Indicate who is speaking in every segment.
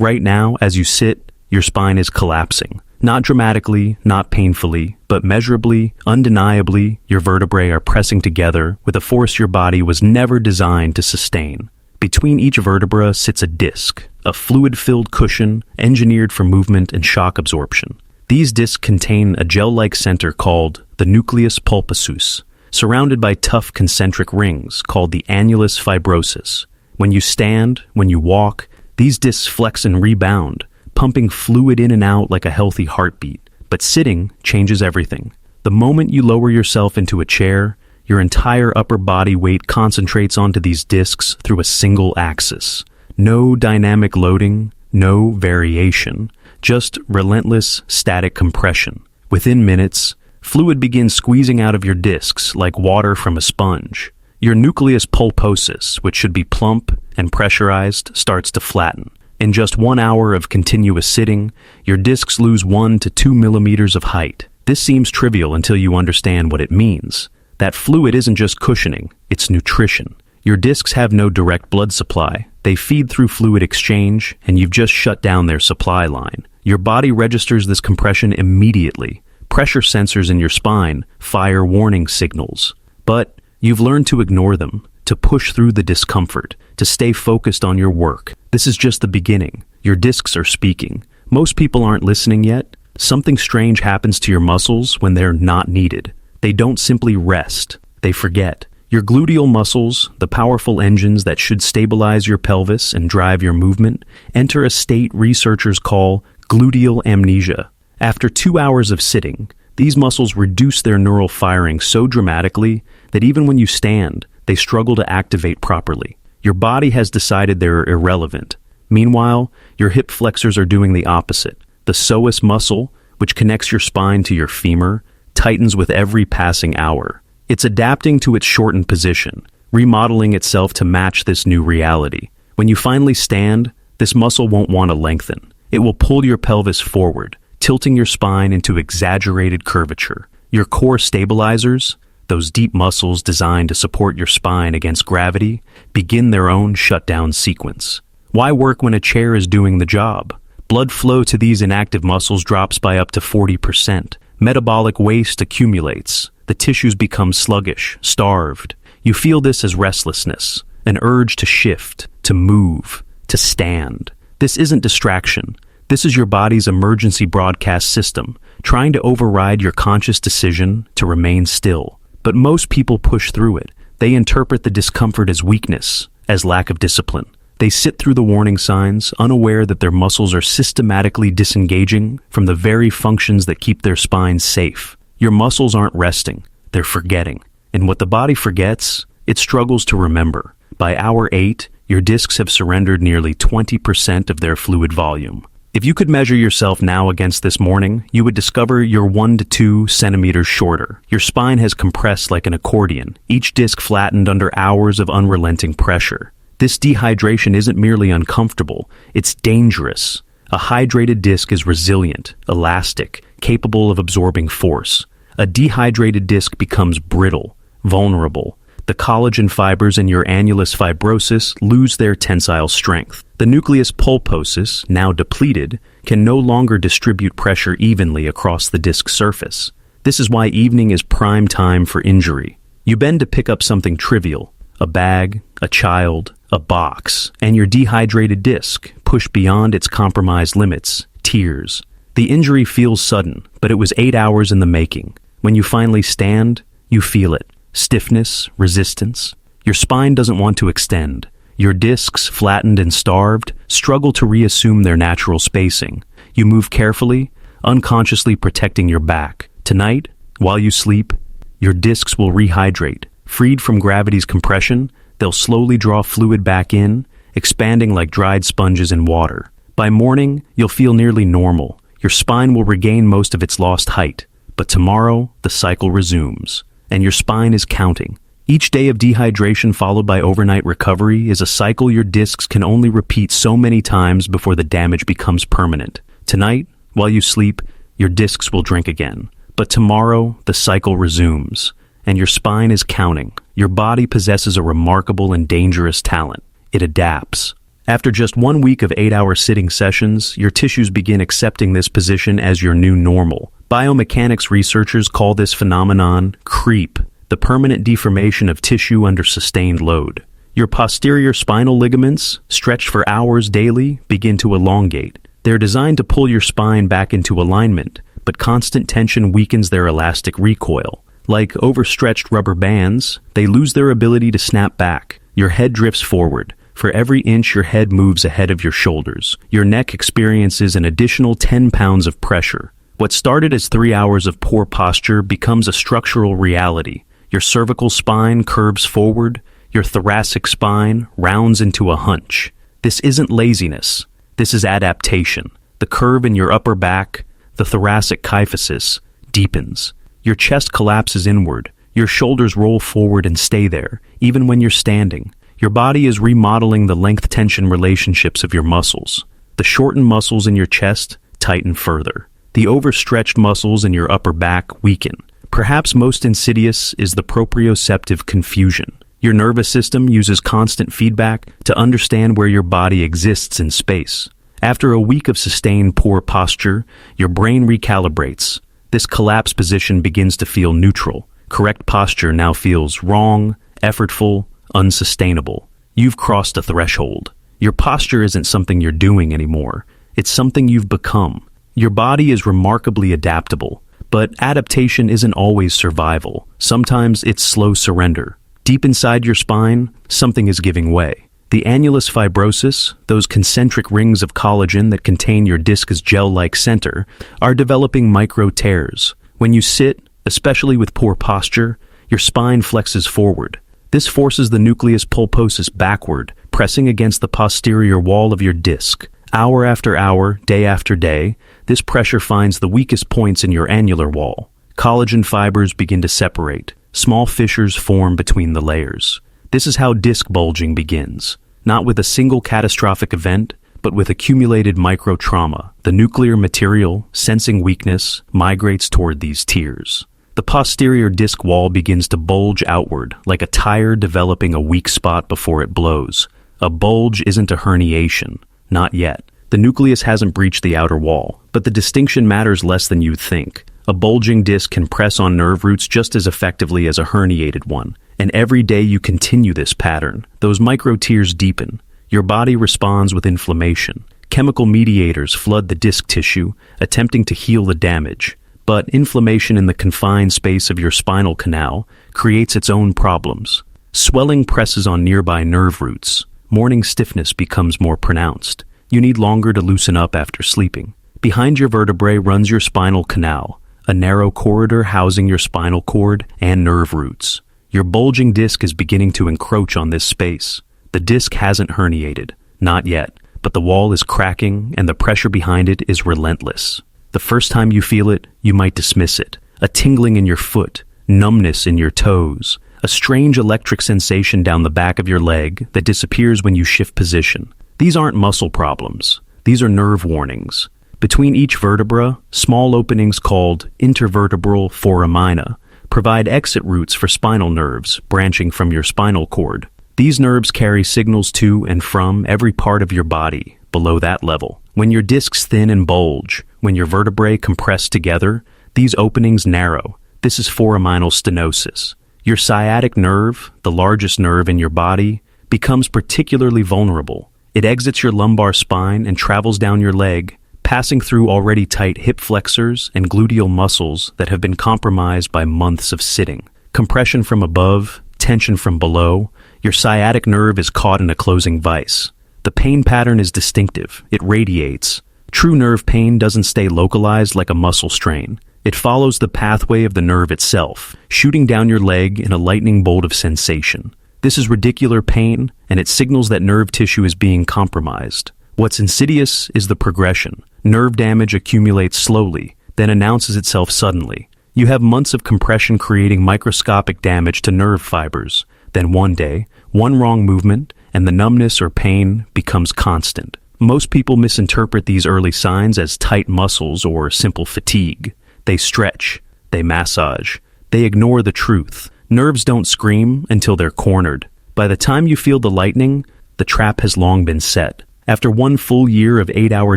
Speaker 1: Right now, as you sit, your spine is collapsing. Not dramatically, not painfully, but measurably, undeniably, your vertebrae are pressing together with a force your body was never designed to sustain. Between each vertebra sits a disc, a fluid-filled cushion engineered for movement and shock absorption. These discs contain a gel-like center called the nucleus pulposus, surrounded by tough concentric rings called the annulus fibrosus. When you stand, when you walk, these discs flex and rebound, pumping fluid in and out like a healthy heartbeat. But sitting changes everything. The moment you lower yourself into a chair, your entire upper body weight concentrates onto these discs through a single axis. No dynamic loading, no variation, just relentless static compression. Within minutes, fluid begins squeezing out of your discs like water from a sponge. Your nucleus pulposus, which should be plump and pressurized, starts to flatten. In just 1 hour of continuous sitting, your discs lose 1 to 2 millimeters of height. This seems trivial until you understand what it means. That fluid isn't just cushioning, it's nutrition. Your discs have no direct blood supply. They feed through fluid exchange, and you've just shut down their supply line. Your body registers this compression immediately. Pressure sensors in your spine fire warning signals. But you've learned to ignore them, to push through the discomfort, to stay focused on your work. This is just the beginning. Your discs are speaking. Most people aren't listening yet. Something strange happens to your muscles when they're not needed. They don't simply rest. They forget. Your gluteal muscles, the powerful engines that should stabilize your pelvis and drive your movement, enter a state researchers call gluteal amnesia. After 2 hours of sitting, these muscles reduce their neural firing so dramatically that even when you stand, they struggle to activate properly. Your body has decided they're irrelevant. Meanwhile, your hip flexors are doing the opposite. The psoas muscle, which connects your spine to your femur, tightens with every passing hour. It's adapting to its shortened position, remodeling itself to match this new reality. When you finally stand, this muscle won't want to lengthen. It will pull your pelvis forward, tilting your spine into exaggerated curvature. Your core stabilizers, those deep muscles designed to support your spine against gravity, begin their own shutdown sequence. Why work when a chair is doing the job? Blood flow to these inactive muscles drops by up to 40%. Metabolic waste accumulates. The tissues become sluggish, starved. You feel this as restlessness, an urge to shift, to move, to stand. This isn't distraction. This is your body's emergency broadcast system, trying to override your conscious decision to remain still. But most people push through it. They interpret the discomfort as weakness, as lack of discipline. They sit through the warning signs, unaware that their muscles are systematically disengaging from the very functions that keep their spines safe. Your muscles aren't resting, they're forgetting. And what the body forgets, it struggles to remember. By hour 8, your discs have surrendered nearly 20% of their fluid volume. If you could measure yourself now against this morning, you would discover you're 1 to 2 centimeters shorter. Your spine has compressed like an accordion, each disc flattened under hours of unrelenting pressure. This dehydration isn't merely uncomfortable, it's dangerous. A hydrated disc is resilient, elastic, capable of absorbing force. A dehydrated disc becomes brittle, vulnerable. The collagen fibers in your annulus fibrosus lose their tensile strength. The nucleus pulposus, now depleted, can no longer distribute pressure evenly across the disc surface. This is why evening is prime time for injury. You bend to pick up something trivial, a bag, a child, a box, and your dehydrated disc, pushed beyond its compromised limits, tears. The injury feels sudden, but it was 8 hours in the making. When you finally stand, you feel it. Stiffness, resistance. Your spine doesn't want to extend. Your discs, flattened and starved, struggle to reassume their natural spacing. You move carefully, unconsciously protecting your back. Tonight, while you sleep, your discs will rehydrate. Freed from gravity's compression, they'll slowly draw fluid back in, expanding like dried sponges in water. By morning, you'll feel nearly normal. Your spine will regain most of its lost height. But tomorrow, the cycle resumes. And your spine is counting. Each day of dehydration followed by overnight recovery is a cycle your discs can only repeat so many times before the damage becomes permanent. Tonight, while you sleep, your discs will drink again. But tomorrow, the cycle resumes, and your spine is counting. Your body possesses a remarkable and dangerous talent. It adapts. After just 1 week of 8-hour sitting sessions, your tissues begin accepting this position as your new normal. Biomechanics researchers call this phenomenon creep, the permanent deformation of tissue under sustained load. Your posterior spinal ligaments, stretched for hours daily, begin to elongate. They're designed to pull your spine back into alignment, but constant tension weakens their elastic recoil. Like overstretched rubber bands, they lose their ability to snap back. Your head drifts forward. For every inch your head moves ahead of your shoulders, your neck experiences an additional 10 pounds of pressure. What started as 3 hours of poor posture becomes a structural reality. Your cervical spine curves forward, your thoracic spine rounds into a hunch. This isn't laziness. This is adaptation. The curve in your upper back, the thoracic kyphosis, deepens. Your chest collapses inward. Your shoulders roll forward and stay there, even when you're standing. Your body is remodeling the length-tension relationships of your muscles. The shortened muscles in your chest tighten further. The overstretched muscles in your upper back weaken. Perhaps most insidious is the proprioceptive confusion. Your nervous system uses constant feedback to understand where your body exists in space. After a week of sustained poor posture, your brain recalibrates. This collapsed position begins to feel neutral. Correct posture now feels wrong, effortful, unsustainable. You've crossed a threshold. Your posture isn't something you're doing anymore. It's something you've become. Your body is remarkably adaptable, but adaptation isn't always survival. Sometimes it's slow surrender. Deep inside your spine, something is giving way. The annulus fibrosus, those concentric rings of collagen that contain your disc's gel-like center, are developing micro tears. When you sit, especially with poor posture, your spine flexes forward. This forces the nucleus pulposus backward, pressing against the posterior wall of your disc. Hour after hour, day after day, this pressure finds the weakest points in your annular wall. Collagen fibers begin to separate. Small fissures form between the layers. This is how disc bulging begins. Not with a single catastrophic event, but with accumulated microtrauma. The nuclear material, sensing weakness, migrates toward these tears. The posterior disc wall begins to bulge outward, like a tire developing a weak spot before it blows. A bulge isn't a herniation. Not yet. The nucleus hasn't breached the outer wall, but the distinction matters less than you'd think. A bulging disc can press on nerve roots just as effectively as a herniated one. And every day you continue this pattern, those micro tears deepen. Your body responds with inflammation. Chemical mediators flood the disc tissue, attempting to heal the damage. But inflammation in the confined space of your spinal canal creates its own problems. Swelling presses on nearby nerve roots. Morning stiffness becomes more pronounced. You need longer to loosen up after sleeping. Behind your vertebrae runs your spinal canal, a narrow corridor housing your spinal cord and nerve roots. Your bulging disc is beginning to encroach on this space. The disc hasn't herniated, not yet, but the wall is cracking and the pressure behind it is relentless. The first time you feel it, you might dismiss it. A tingling in your foot, numbness in your toes, a strange electric sensation down the back of your leg that disappears when you shift position. These aren't muscle problems. These are nerve warnings. Between each vertebra, small openings called intervertebral foramina provide exit routes for spinal nerves branching from your spinal cord. These nerves carry signals to and from every part of your body below that level. When your discs thin and bulge, when your vertebrae compress together, these openings narrow. This is foraminal stenosis. Your sciatic nerve, the largest nerve in your body, becomes particularly vulnerable. It exits your lumbar spine and travels down your leg, passing through already tight hip flexors and gluteal muscles that have been compromised by months of sitting. Compression from above, tension from below, your sciatic nerve is caught in a closing vise. The pain pattern is distinctive. It radiates. True nerve pain doesn't stay localized like a muscle strain. It follows the pathway of the nerve itself, shooting down your leg in a lightning bolt of sensation. This is radicular pain, and it signals that nerve tissue is being compromised. What's insidious is the progression. Nerve damage accumulates slowly, then announces itself suddenly. You have months of compression creating microscopic damage to nerve fibers. Then one day, one wrong movement, and the numbness or pain becomes constant. Most people misinterpret these early signs as tight muscles or simple fatigue. They stretch, they massage, they ignore the truth. Nerves don't scream until they're cornered. By the time you feel the lightning, the trap has long been set. After one full year of 8-hour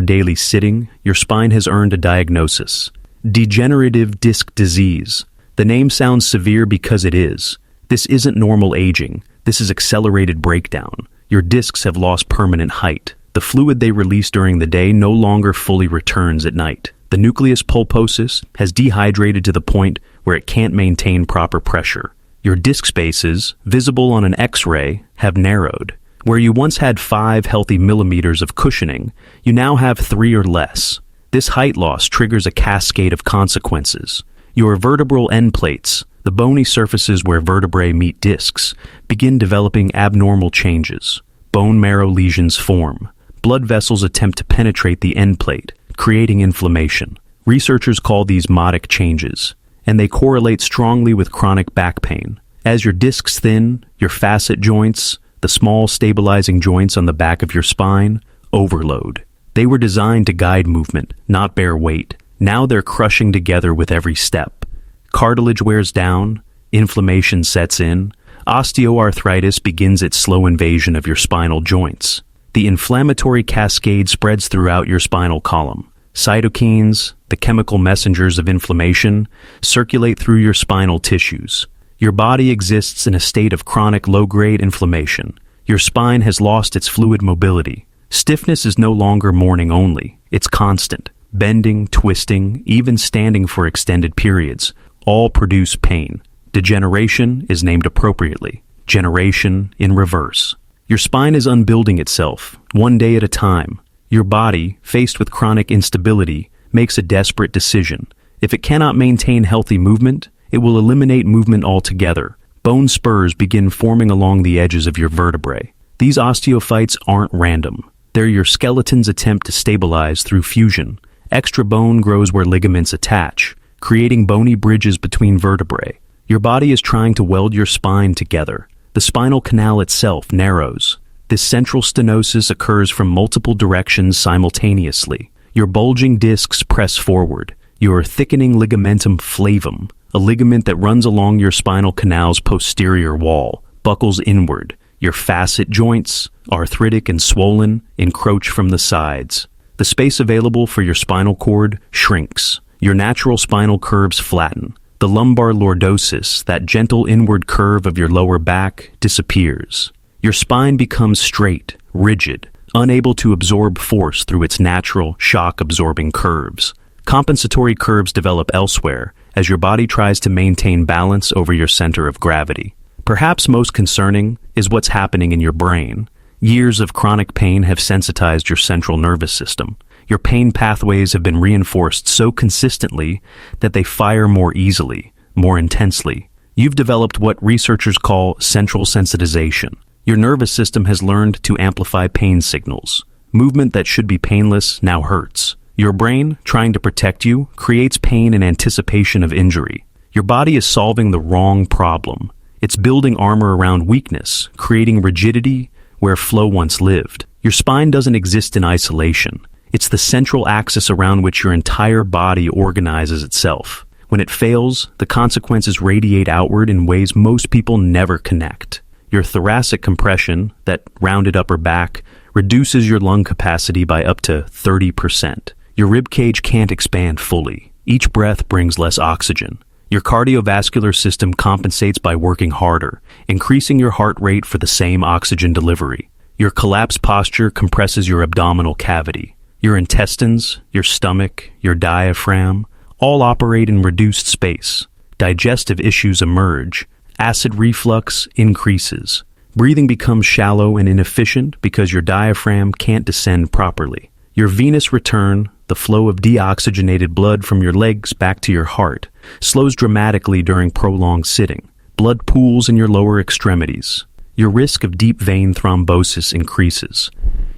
Speaker 1: daily sitting, your spine has earned a diagnosis: degenerative disc disease. The name sounds severe because it is. This isn't normal aging. This is accelerated breakdown. Your discs have lost permanent height. The fluid they release during the day no longer fully returns at night. The nucleus pulposus has dehydrated to the point where it can't maintain proper pressure. Your disc spaces, visible on an X-ray, have narrowed. Where you once had 5 healthy millimeters of cushioning, you now have 3 or less. This height loss triggers a cascade of consequences. Your vertebral end plates, the bony surfaces where vertebrae meet discs, begin developing abnormal changes. Bone marrow lesions form. Blood vessels attempt to penetrate the end plate, creating inflammation. Researchers call these modic changes, and they correlate strongly with chronic back pain. As your discs thin, your facet joints, the small stabilizing joints on the back of your spine, overload. They were designed to guide movement, not bear weight. Now they're crushing together with every step. Cartilage wears down, inflammation sets in, osteoarthritis begins its slow invasion of your spinal joints. The inflammatory cascade spreads throughout your spinal column. Cytokines, the chemical messengers of inflammation, circulate through your spinal tissues. Your body exists in a state of chronic low-grade inflammation. Your spine has lost its fluid mobility. Stiffness is no longer morning only. It's constant. Bending, twisting, even standing for extended periods, all produce pain. Degeneration is named appropriately. Generation in reverse. Your spine is unbuilding itself, one day at a time. Your body, faced with chronic instability, makes a desperate decision. If it cannot maintain healthy movement, it will eliminate movement altogether. Bone spurs begin forming along the edges of your vertebrae. These osteophytes aren't random. They're your skeleton's attempt to stabilize through fusion. Extra bone grows where ligaments attach, creating bony bridges between vertebrae. Your body is trying to weld your spine together. The spinal canal itself narrows. This central stenosis occurs from multiple directions simultaneously. Your bulging discs press forward. Your thickening ligamentum flavum, a ligament that runs along your spinal canal's posterior wall, buckles inward. Your facet joints, arthritic and swollen, encroach from the sides. The space available for your spinal cord shrinks. Your natural spinal curves flatten. The lumbar lordosis, that gentle inward curve of your lower back, disappears. Your spine becomes straight, rigid, unable to absorb force through its natural, shock-absorbing curves. Compensatory curves develop elsewhere as your body tries to maintain balance over your center of gravity. Perhaps most concerning is what's happening in your brain. Years of chronic pain have sensitized your central nervous system. Your pain pathways have been reinforced so consistently that they fire more easily, more intensely. You've developed what researchers call central sensitization. Your nervous system has learned to amplify pain signals. Movement that should be painless now hurts. Your brain, trying to protect you, creates pain in anticipation of injury. Your body is solving the wrong problem. It's building armor around weakness, creating rigidity where flow once lived. Your spine doesn't exist in isolation. It's the central axis around which your entire body organizes itself. When it fails, the consequences radiate outward in ways most people never connect. Your thoracic compression, that rounded upper back, reduces your lung capacity by up to 30%. Your rib cage can't expand fully. Each breath brings less oxygen. Your cardiovascular system compensates by working harder, increasing your heart rate for the same oxygen delivery. Your collapsed posture compresses your abdominal cavity. Your intestines, your stomach, your diaphragm, all operate in reduced space. Digestive issues emerge. Acid reflux increases. Breathing becomes shallow and inefficient because your diaphragm can't descend properly. Your venous return, the flow of deoxygenated blood from your legs back to your heart, slows dramatically during prolonged sitting. Blood pools in your lower extremities. Your risk of deep vein thrombosis increases.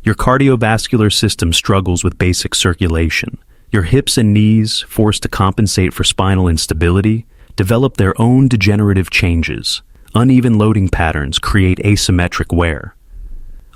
Speaker 1: Your cardiovascular system struggles with basic circulation. Your hips and knees, forced to compensate for spinal instability, develop their own degenerative changes. Uneven loading patterns create asymmetric wear.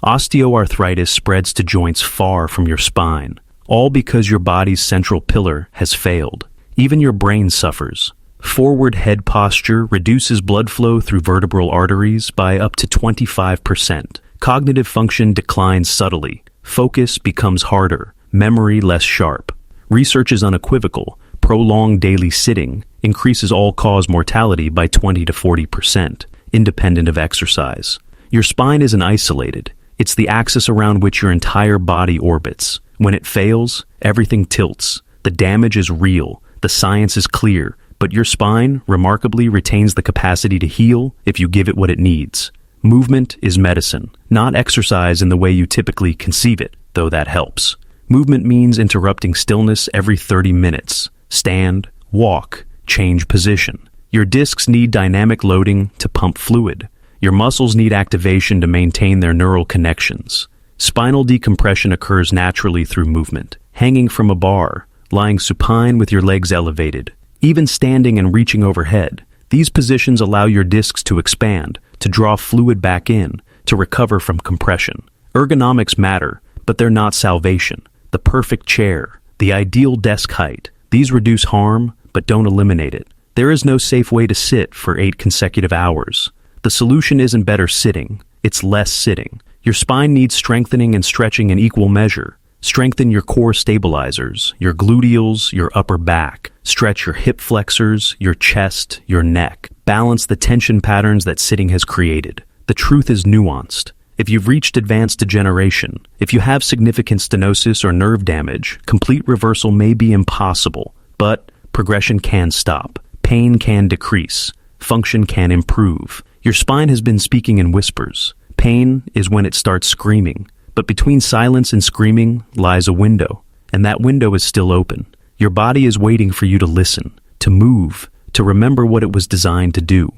Speaker 1: Osteoarthritis spreads to joints far from your spine, all because your body's central pillar has failed. Even your brain suffers. Forward head posture reduces blood flow through vertebral arteries by up to 25%, Cognitive function declines subtly. Focus becomes harder. Memory less sharp. Research is unequivocal. Prolonged daily sitting increases all-cause mortality by 20 to 40%, independent of exercise. Your spine isn't isolated. It's the axis around which your entire body orbits. When it fails, everything tilts. The damage is real. The science is clear. But your spine, remarkably, retains the capacity to heal if you give it what it needs. Movement is medicine, not exercise in the way you typically conceive it, though that helps. Movement means interrupting stillness every 30 minutes. Stand, walk, change position. Your discs need dynamic loading to pump fluid. Your muscles need activation to maintain their neural connections. Spinal decompression occurs naturally through movement. Hanging from a bar, lying supine with your legs elevated, even standing and reaching overhead. These positions allow your discs to expand, to draw fluid back in, to recover from compression. Ergonomics matter, but they're not salvation. The perfect chair, the ideal desk height, these reduce harm, but don't eliminate it. There is no safe way to sit for 8 consecutive hours. The solution isn't better sitting, it's less sitting. Your spine needs strengthening and stretching in equal measure. Strengthen your core stabilizers, your gluteals, your upper back. Stretch your hip flexors, your chest, your neck. Balance the tension patterns that sitting has created. The truth is nuanced. If you've reached advanced degeneration, if you have significant stenosis or nerve damage, complete reversal may be impossible, but progression can stop. Pain can decrease. Function can improve. Your spine has been speaking in whispers. Pain is when it starts screaming. But between silence and screaming lies a window, and that window is still open. Your body is waiting for you to listen, to move, to remember what it was designed to do.